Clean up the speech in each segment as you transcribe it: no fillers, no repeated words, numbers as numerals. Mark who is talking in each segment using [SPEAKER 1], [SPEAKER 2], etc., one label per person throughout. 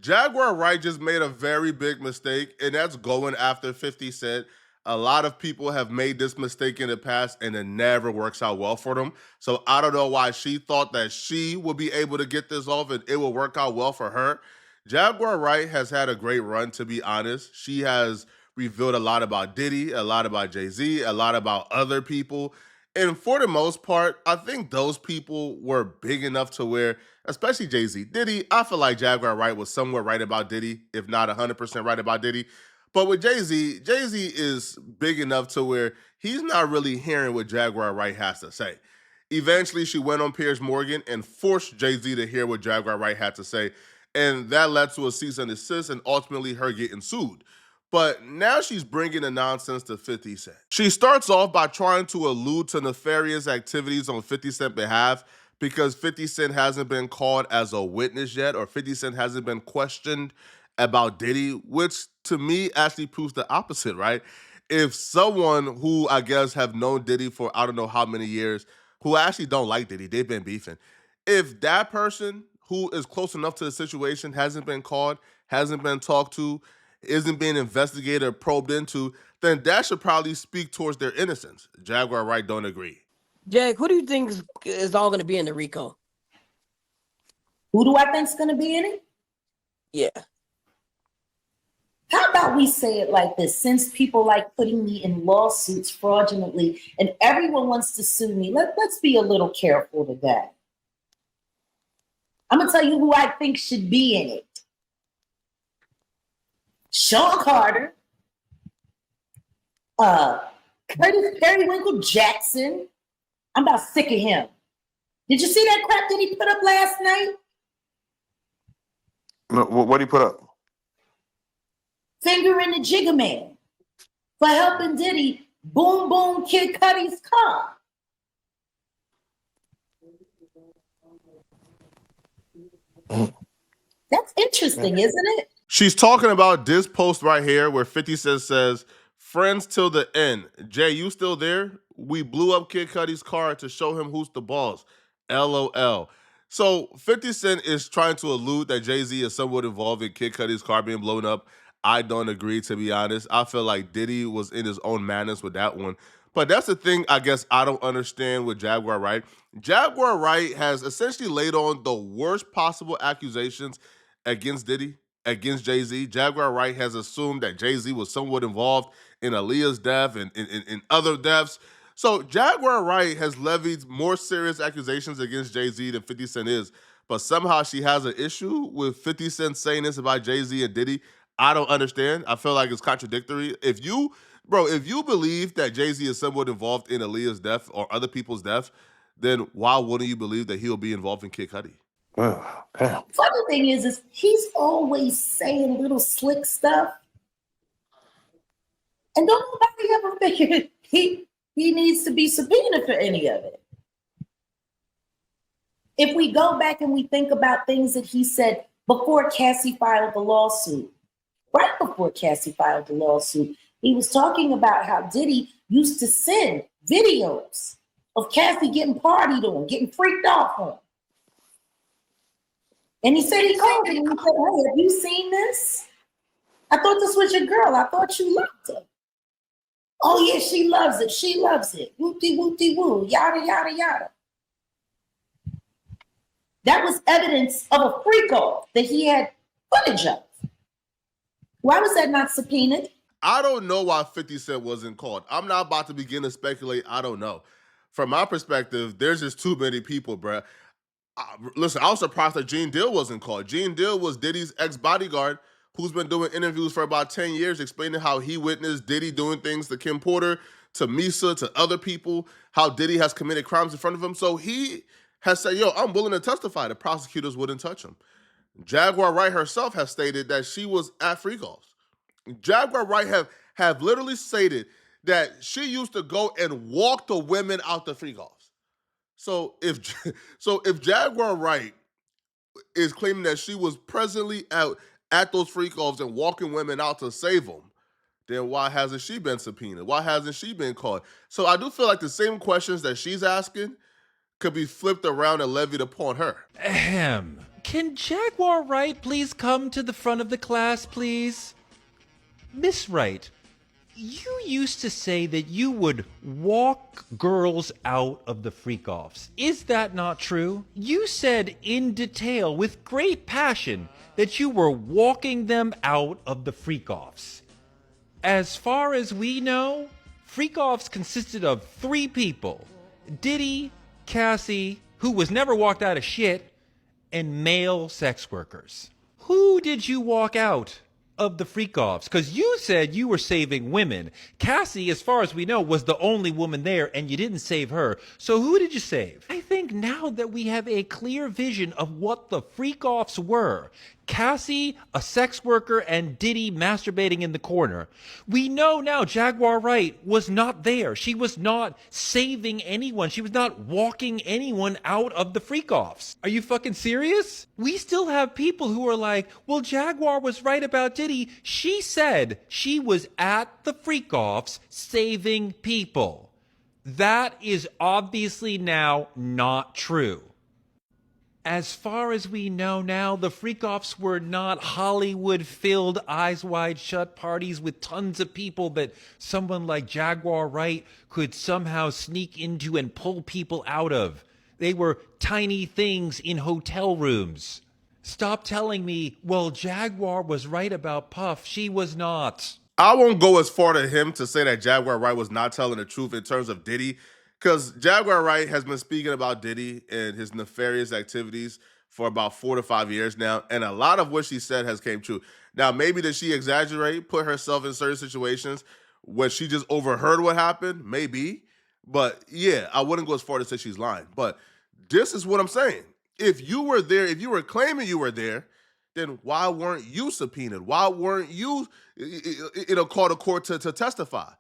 [SPEAKER 1] Jaguar Wright just made a very big mistake, and that's going after 50 Cent. A lot of people have made this mistake in the past, and it never works out well for them. So I don't know why she thought that she would be able to get this off and it will work out well for her. Jaguar Wright has had a great run, to be honest. She has revealed a lot about Diddy, a lot about Jay-Z, a lot about other people. And for the most part, I think those people were big enough to where, especially Jay-Z. Diddy, I feel like Jaguar Wright was somewhere right about Diddy, if not 100% right about Diddy. But with Jay-Z, Jay-Z is big enough to where he's not really hearing what Jaguar Wright has to say. Eventually, she went on Piers Morgan and forced Jay-Z to hear what Jaguar Wright had to say. And that led to a cease and desist and ultimately her getting sued. But now she's bringing the nonsense to 50 Cent. She starts off by trying to allude to nefarious activities on 50 Cent's behalf because 50 Cent hasn't been called as a witness yet, or 50 Cent hasn't been questioned about Diddy, which to me actually proves the opposite, right? If someone who I guess have known Diddy for I don't know how many years, who actually don't like Diddy, they've been beefing. If that person who is close enough to the situation hasn't been called, hasn't been talked to, isn't being investigated or probed into, then that should probably speak towards their innocence. Jaguar Wright don't agree.
[SPEAKER 2] Jack, who do you think is all going to be in the RICO?
[SPEAKER 3] Who do I think's going to be in it?
[SPEAKER 2] Yeah.
[SPEAKER 3] How about we say it like this? Since people like putting me in lawsuits fraudulently and everyone wants to sue me, let's be a little careful today. I'm going to tell you who I think should be in it. Sean Carter, Curtis Periwinkle Jackson. I'm about sick of him. Did you see that crap that he put up last night?
[SPEAKER 4] No, what did he put up?
[SPEAKER 3] Fingering the Jigga Man for helping Diddy boom boom Kid Cudi's car. That's interesting, isn't it?
[SPEAKER 1] She's talking about this post right here where 50 Cent says, "Friends till the end. Jay, you still there? We blew up Kid Cudi's car to show him who's the boss. LOL." So 50 Cent is trying to allude that Jay-Z is somewhat involved in Kid Cudi's car being blown up. I don't agree, to be honest. I feel like Diddy was in his own madness with that one. But that's the thing I guess I don't understand with Jaguar Wright. Jaguar Wright has essentially laid on the worst possible accusations against Diddy, against Jay-Z. Jaguar Wright has assumed that Jay-Z was somewhat involved in Aaliyah's death and in other deaths. So Jaguar Wright has levied more serious accusations against Jay-Z than 50 Cent is. But somehow she has an issue with 50 Cent saying this about Jay-Z and Diddy. I don't understand. I feel like it's contradictory. If you believe that Jay-Z is somewhat involved in Aaliyah's death or other people's death, then why wouldn't you believe that he'll be involved in Kid Cudi?
[SPEAKER 4] Oh, damn.
[SPEAKER 3] Funny thing is he's always saying little slick stuff. And don't nobody ever figure he needs to be subpoenaed for any of it. If we go back and we think about things that he said before Cassie filed the lawsuit, right before Cassie filed the lawsuit, he was talking about how Diddy used to send videos of Cassie getting partied on, getting freaked off on. And he said he called him and he said, "Hey, have you seen this? I thought this was your girl. I thought you loved her." "Oh yeah, she loves it. She loves it. Whoop-de-whoop-de-woo, yada, yada, yada." That was evidence of a freak-off that he had footage of. Why was that not subpoenaed?
[SPEAKER 1] I don't know why 50 Cent wasn't called. I'm not about to begin to speculate. I don't know. From my perspective, there's just too many people, bruh. Listen, I was surprised that Gene Deal wasn't called. Gene Deal was Diddy's ex-bodyguard who's been doing interviews for about 10 years explaining how he witnessed Diddy doing things to Kim Porter, to Misa, to other people, how Diddy has committed crimes in front of him. So he has said, yo, I'm willing to testify. The prosecutors wouldn't touch him. Jaguar Wright herself has stated that she was at free-calls. Jaguar Wright have literally stated that she used to go and walk the women out the free-calls. So if Jaguar Wright is claiming that she was presently out at those free-calls and walking women out to save them, then why hasn't she been subpoenaed? Why hasn't she been called? So I do feel like the same questions that she's asking could be flipped around and levied upon her.
[SPEAKER 5] Ahem. Can Jaguar Wright please come to the front of the class, please? Miss Wright, you used to say that you would walk girls out of the freak-offs. Is that not true? You said in detail, with great passion, that you were walking them out of the freak-offs. As far as we know, freak-offs consisted of 3 people. Diddy, Cassie, who was never walked out of shit, and male sex workers. Who did you walk out of the freak-offs? Because you said you were saving women. Cassie, as far as we know, was the only woman there, and you didn't save her. So who did you save? I think now that we have a clear vision of what the freak-offs were, Cassie, a sex worker, and Diddy masturbating in the corner, we know now Jaguar Wright was not there. She was not saving anyone. She was not walking anyone out of the freak-offs. Are you fucking serious? We still have people who are like, well, Jaguar was right about Diddy. She said she was at the freak-offs saving people. That is obviously now not true. As far as we know now, the freak-offs were not Hollywood-filled, eyes-wide-shut parties with tons of people that someone like Jaguar Wright could somehow sneak into and pull people out of. They were tiny things in hotel rooms. Stop telling me, well, Jaguar was right about Puff. She was not.
[SPEAKER 1] I won't go as far to him to say that Jaguar Wright was not telling the truth in terms of Diddy, because Jaguar Wright has been speaking about Diddy and his nefarious activities for about 4 to 5 years now, and a lot of what she said has came true. Now, maybe did she exaggerate, put herself in certain situations where she just overheard what happened? Maybe. But yeah, I wouldn't go as far to say she's lying. But this is what I'm saying. If you were there, if you were claiming you were there, then why weren't you subpoenaed? Why weren't you, called to court to testify?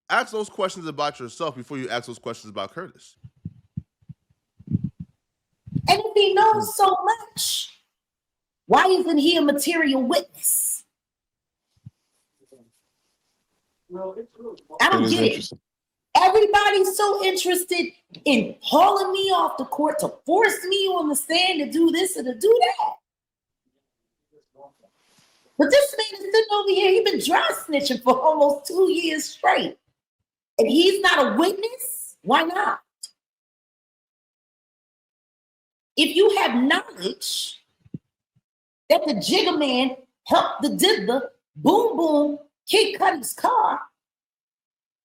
[SPEAKER 1] Ask those questions about yourself before you ask those questions about Curtis.
[SPEAKER 3] And if he knows so much, why isn't he a material witness? I don't get it. Everybody's so interested in hauling me off the court to force me on the stand to do this or to do that. But this man is sitting over here, he's been dry snitching for almost 2 years straight. And he's not a witness? Why not? If you have knowledge that the Jigga Man helped the diddler boom boom Kid Cudi's car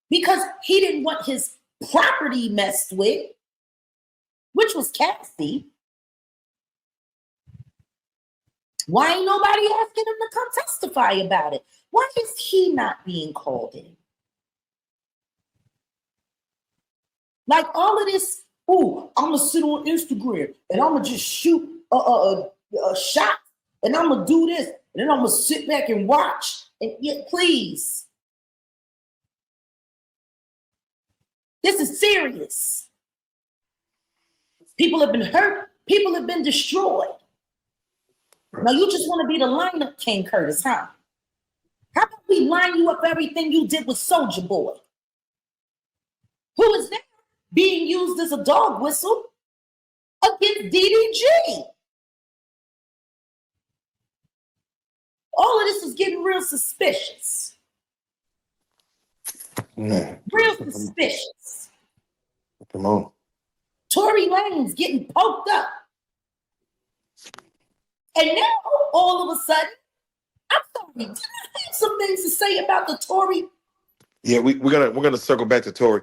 [SPEAKER 3] because he didn't want his property messed with, which was Cassie, why ain't nobody asking him to come testify about it? Why is he not being called in? Like all of this, oh, I'm gonna sit on Instagram and I'm gonna just shoot a shot and I'm gonna do this and then I'm gonna sit back and watch. And yet, please, this is serious. People have been hurt. People have been destroyed. Now you just want to be the lineup king, Curtis, huh? How about we line you up everything you did with Soulja Boy, who is now being used as a dog whistle against DDG? All of this is getting real suspicious. Real suspicious.
[SPEAKER 4] Come on.
[SPEAKER 3] Tory Lane's getting poked up. And now, all of a sudden, I'm sorry, did I have some things to say about the Tory?
[SPEAKER 4] Yeah, we're gonna circle back to Tory.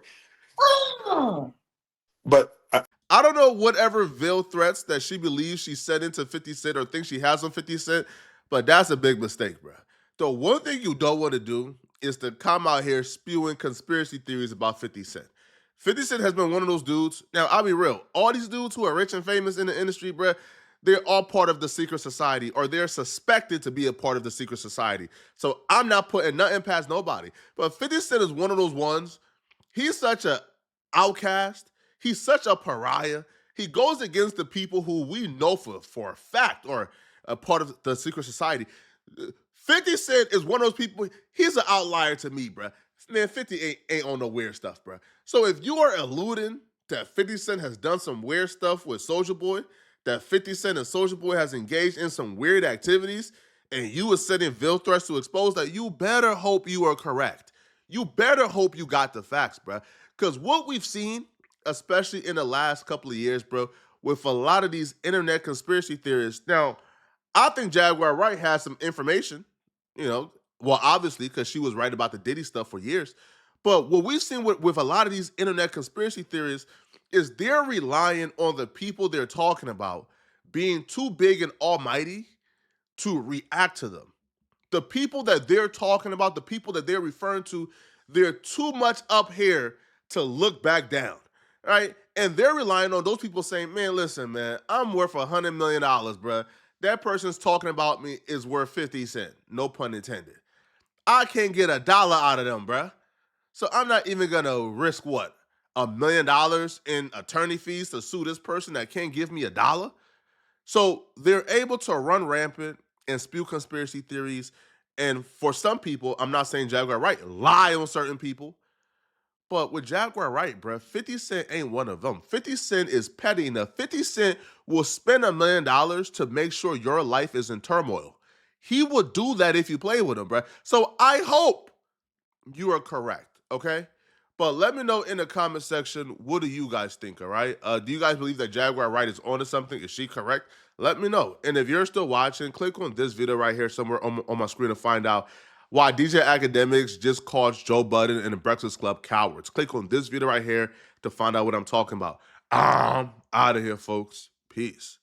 [SPEAKER 3] Oh.
[SPEAKER 4] But
[SPEAKER 1] I don't know whatever veiled threats that she believes she sent into 50 Cent or thinks she has on 50 Cent, but that's a big mistake, bro. The one thing you don't want to do is to come out here spewing conspiracy theories about 50 Cent. 50 Cent has been one of those dudes. Now, I'll be real. All these dudes who are rich and famous in the industry, bro, they're all part of the secret society, or they're suspected to be a part of the secret society. So I'm not putting nothing past nobody. But 50 Cent is one of those ones. He's such an outcast. He's such a pariah. He goes against the people who we know for a fact or a part of the secret society. 50 Cent is one of those people. He's an outlier to me, bro. Man, 50 ain't on no weird stuff, bro. So if you are alluding that 50 Cent has done some weird stuff with Soulja Boy, that 50 Cent and Soulja Boy has engaged in some weird activities, and you were sending veil threats to expose that, you better hope you are correct. You better hope you got the facts, bro. Because what we've seen, especially in the last couple of years, bro, with a lot of these internet conspiracy theorists. Now, I think Jaguar Wright has some information, you know, well, obviously, because she was right about the Diddy stuff for years. But what we've seen with a lot of these internet conspiracy theories is they're relying on the people they're talking about being too big and almighty to react to them. The people that they're talking about, the people that they're referring to, they're too much up here to look back down, right? And they're relying on those people saying, man, listen, man, I'm worth $100 million, bruh. That person's talking about me is worth 50 cents, no pun intended. I can't get $1 out of them, bruh. So I'm not even gonna risk what? $1 million in attorney fees to sue this person that can't give me $1? So they're able to run rampant and spew conspiracy theories. And for some people, I'm not saying Jaguar Wright, lie on certain people. But with Jaguar Wright, bruh, 50 Cent ain't one of them. 50 Cent is petty enough. 50 Cent will spend $1 million to make sure your life is in turmoil. He would do that if you play with him, bruh. So I hope you are correct, okay? But let me know in the comment section, what do you guys think, all right? Do you guys believe that Jaguar Wright is onto something? Is she correct? Let me know. And if you're still watching, click on this video right here somewhere on my screen to find out why DJ Academics just called Joe Budden and the Breakfast Club cowards. Click on this video right here to find out what I'm talking about. I'm out of here, folks. Peace.